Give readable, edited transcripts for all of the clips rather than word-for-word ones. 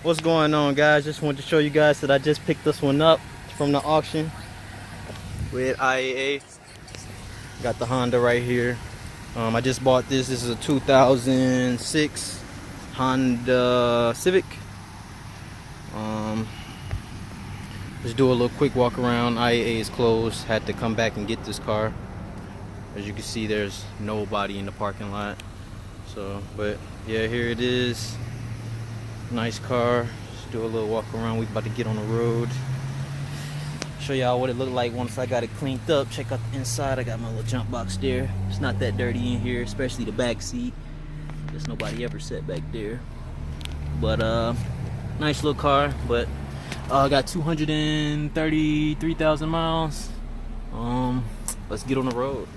What's going on, guys? Just wanted to show you guys that I just picked this one up from the auction with IAA. Got the Honda right here. I just bought this. This is a 2006 Honda Civic. Just do a little quick walk around. IAA is closed. Had to come back and get this car. As you can see, there's nobody in the parking lot. So, but yeah, here it is. Nice car. Just do a little walk around. We about to get on the road. Show y'all what it looked like once I got it cleaned up. Check out the inside. I got my little jump box there. It's not that dirty in here, especially the back seat. Guess nobody ever sat back there. But nice little car. But got 233,000 miles. Let's get on the road.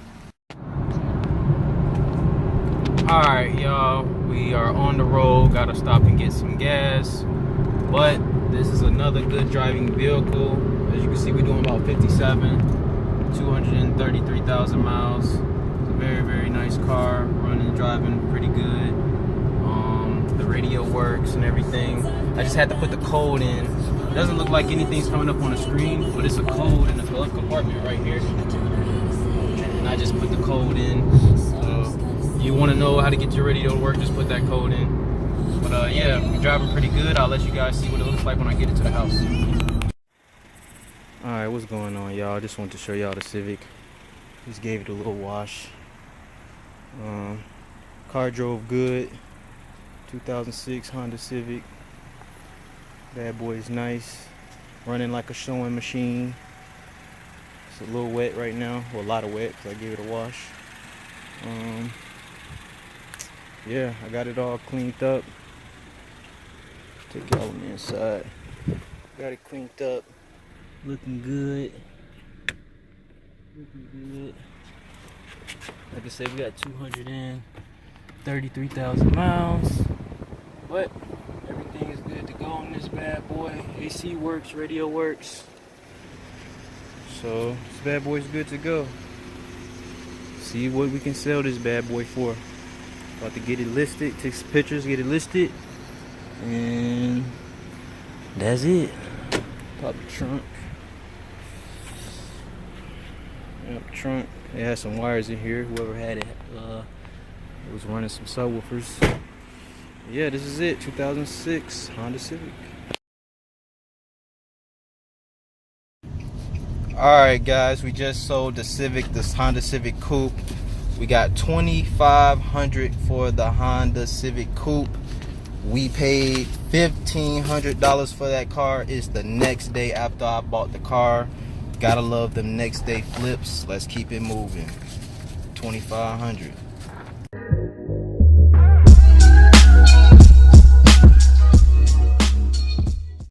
Alright, y'all, we are on the road. Gotta stop and get some gas, but this is another good driving vehicle. As you can see, we're doing about 57, 233,000 miles. It's a very, very nice car, running, driving pretty good. The radio works and everything. I just had to put the code in. It doesn't look like anything's coming up on the screen, but it's a code in the glove compartment right here, and I just put the code in. You want to know how to get your radio to work, just put that code in. But yeah, we're driving pretty good. I'll let you guys see what it looks like when I get it to the house. Alright, what's going on, y'all? I just wanted to show y'all the Civic. Just gave it a little wash. Car drove good. 2006 Honda Civic. Bad boy is nice. Running like a sewing machine. It's a little wet right now. Well, a lot of wet because I gave it a wash. Yeah, I got it all cleaned up. Take y'all on the inside. Got it cleaned up. Looking good. Looking good. Like I said, we got 233,000 miles. But everything is good to go on this bad boy. AC works, radio works. So this bad boy is good to go. See what we can sell this bad boy for. About to get it listed, take some pictures, get it listed, and that's it. Pop the trunk. Yep, trunk. It has some wires in here. Whoever had it, it was running some subwoofers. Yeah, this is it. 2006 Honda Civic. Alright guys, we just sold the Civic, this Honda Civic Coupe. We got $2,500 for the Honda Civic Coupe. We paid $1,500 for that car. It's the next day after I bought the car. Gotta love them next day flips. Let's keep it moving. $2,500.